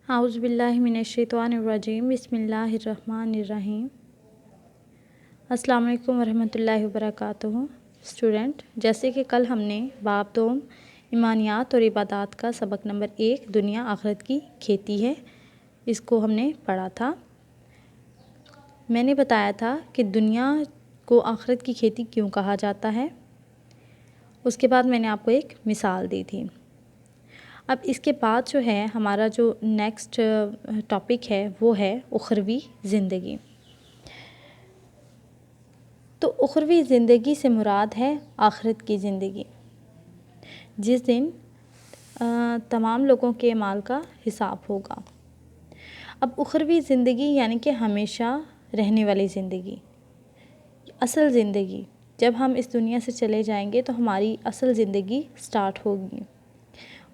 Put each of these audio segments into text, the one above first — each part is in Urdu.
اعوذ باللہ من الشیطان الرجیم بسم اللہ الرحمن الرحیم۔ السلام علیکم ورحمۃ اللہ وبرکاتہ۔ اسٹوڈنٹ، جیسے کہ کل ہم نے باب دوم ایمانیات اور عبادات کا سبق نمبر 1 دنیا آخرت کی کھیتی ہے، اس کو ہم نے پڑھا تھا۔ میں نے بتایا تھا کہ دنیا کو آخرت کی کھیتی کیوں کہا جاتا ہے۔ اس کے بعد میں نے آپ کو ایک مثال دی تھی۔ اب اس کے بعد جو ہے ہمارا جو نیکسٹ ٹاپک ہے وہ ہے اخروی زندگی۔ تو اخروی زندگی سے مراد ہے آخرت کی زندگی، جس دن تمام لوگوں کے اعمال کا حساب ہوگا۔ اب اخروی زندگی یعنی کہ ہمیشہ رہنے والی زندگی، اصل زندگی۔ جب ہم اس دنیا سے چلے جائیں گے تو ہماری اصل زندگی سٹارٹ ہوگی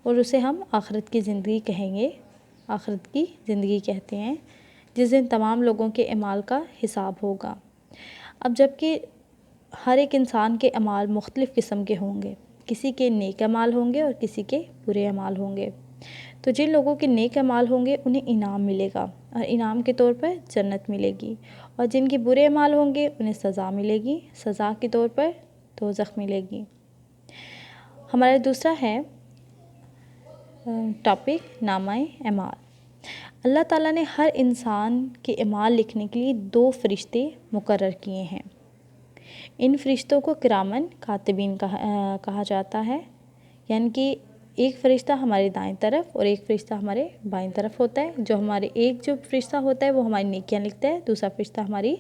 اور اسے ہم آخرت کی زندگی کہیں گے، آخرت کی زندگی کہتے ہیں، جس دن تمام لوگوں کے اعمال کا حساب ہوگا۔ اب جب کہ ہر ایک انسان کے اعمال مختلف قسم کے ہوں گے، کسی کے نیک اعمال ہوں گے اور کسی کے برے اعمال ہوں گے، تو جن لوگوں کے نیک اعمال ہوں گے انہیں انعام ملے گا اور انعام کے طور پر جنت ملے گی، اور جن کے برے اعمال ہوں گے انہیں سزا ملے گی، سزا کے طور پر دوزخ ملے گی۔ ہمارا دوسرا ہے ٹاپک نامہ اعمال۔ اللہ تعالیٰ نے ہر انسان کے اعمال لکھنے کے لیے 2 فرشتے مقرر کیے ہیں۔ ان فرشتوں کو کرامن کاتبین کہا جاتا ہے، یعنی کہ ایک فرشتہ ہمارے دائیں طرف اور ایک فرشتہ ہمارے بائیں طرف ہوتا ہے۔ جو فرشتہ ہوتا ہے وہ ہماری نیکیاں لکھتا ہے، دوسرا فرشتہ ہماری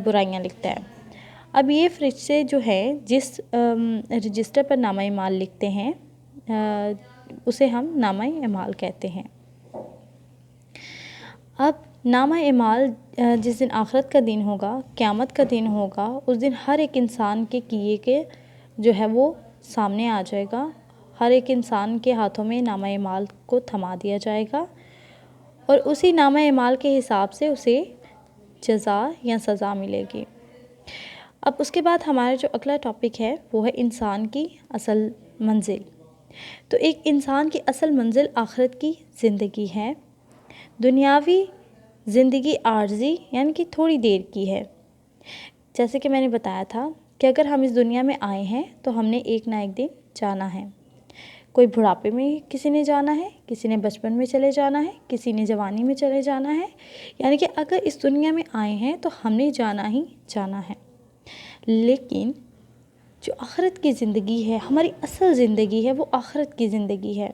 برائیاں لکھتا ہے۔ اب یہ فرشتے جو ہیں جس رجسٹر پر نامہ اعمال لکھتے ہیں اسے ہم نامہ اعمال کہتے ہیں۔ اب نامہ اعمال جس دن آخرت کا دن ہوگا، قیامت کا دن ہوگا، اس دن ہر ایک انسان کے کیے کے جو ہے وہ سامنے آ جائے گا۔ ہر ایک انسان کے ہاتھوں میں نامہ اعمال کو تھما دیا جائے گا اور اسی نامہ اعمال کے حساب سے اسے جزا یا سزا ملے گی۔ اب اس کے بعد ہمارا جو اگلا ٹاپک ہے وہ ہے انسان کی اصل منزل۔ تو ایک انسان کی اصل منزل آخرت کی زندگی ہے۔ دنیاوی زندگی عارضی یعنی کہ تھوڑی دیر کی ہے۔ جیسے کہ میں نے بتایا تھا کہ اگر ہم اس دنیا میں آئے ہیں تو ہم نے ایک نہ ایک دن جانا ہے۔ کوئی بڑھاپے میں کسی نے جانا ہے، کسی نے بچپن میں چلے جانا ہے، کسی نے جوانی میں چلے جانا ہے، یعنی کہ اگر اس دنیا میں آئے ہیں تو ہم نے جانا ہی جانا ہے۔ لیکن جو آخرت کی زندگی ہے، ہماری اصل زندگی ہے، وہ آخرت کی زندگی ہے۔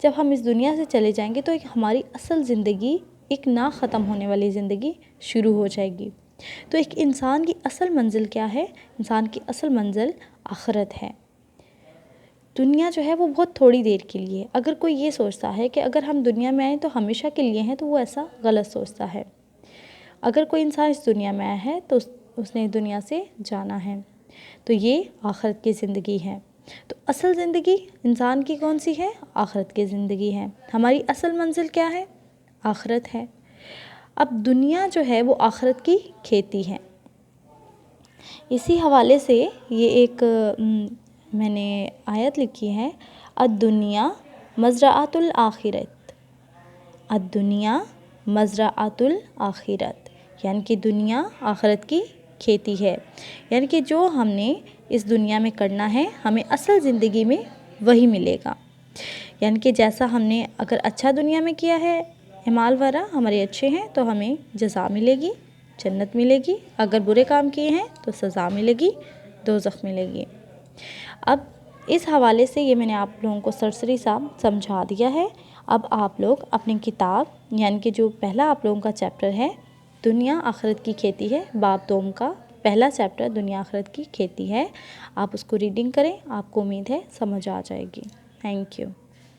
جب ہم اس دنیا سے چلے جائیں گے تو ہماری اصل زندگی ایک نہ ختم ہونے والی زندگی شروع ہو جائے گی۔ تو ایک انسان کی اصل منزل کیا ہے؟ انسان کی اصل منزل آخرت ہے۔ دنیا جو ہے وہ بہت تھوڑی دیر کے لیے ہے۔ اگر کوئی یہ سوچتا ہے کہ اگر ہم دنیا میں آئیں تو ہمیشہ کے لیے ہیں تو وہ ایسا غلط سوچتا ہے۔ اگر کوئی انسان اس دنیا میں آیا ہے تو اس نے دنیا سے جانا ہے، تو یہ آخرت کی زندگی ہے۔ تو اصل زندگی انسان کی کون سی ہے؟ آخرت کی زندگی ہے۔ ہماری اصل منزل کیا ہے؟ آخرت ہے۔ اب دنیا جو ہے وہ آخرت کی کھیتی ہے۔ اسی حوالے سے یہ ایک میں نے آیت لکھی ہے، الدنیا مزرعۃ الآخرت، الدنیا مزرعۃ الآخرت، یعنی کہ دنیا آخرت کی کھیتی ہے، یعنی کہ جو ہم نے اس دنیا میں کرنا ہے ہمیں اصل زندگی میں وہی ملے گا۔ یعنی کہ جیسا ہم نے اگر اچھا دنیا میں کیا ہے، اعمال وغیرہ ہمارے اچھے ہیں تو ہمیں جزا ملے گی، جنت ملے گی، اگر برے کام کیے ہیں تو سزا ملے گی، دوزخ ملے گی۔ اب اس حوالے سے یہ میں نے آپ لوگوں کو سرسری سا سمجھا دیا ہے۔ اب آپ لوگ اپنی کتاب یعنی کہ جو پہلا آپ لوگوں کا چیپٹر ہے دنیا آخرت کی کھیتی ہے، باب دوم کا پہلا چیپٹر دنیا آخرت کی کھیتی ہے، آپ اس کو ریڈنگ کریں، آپ کو امید ہے سمجھ آ جائے گی۔ Thank you.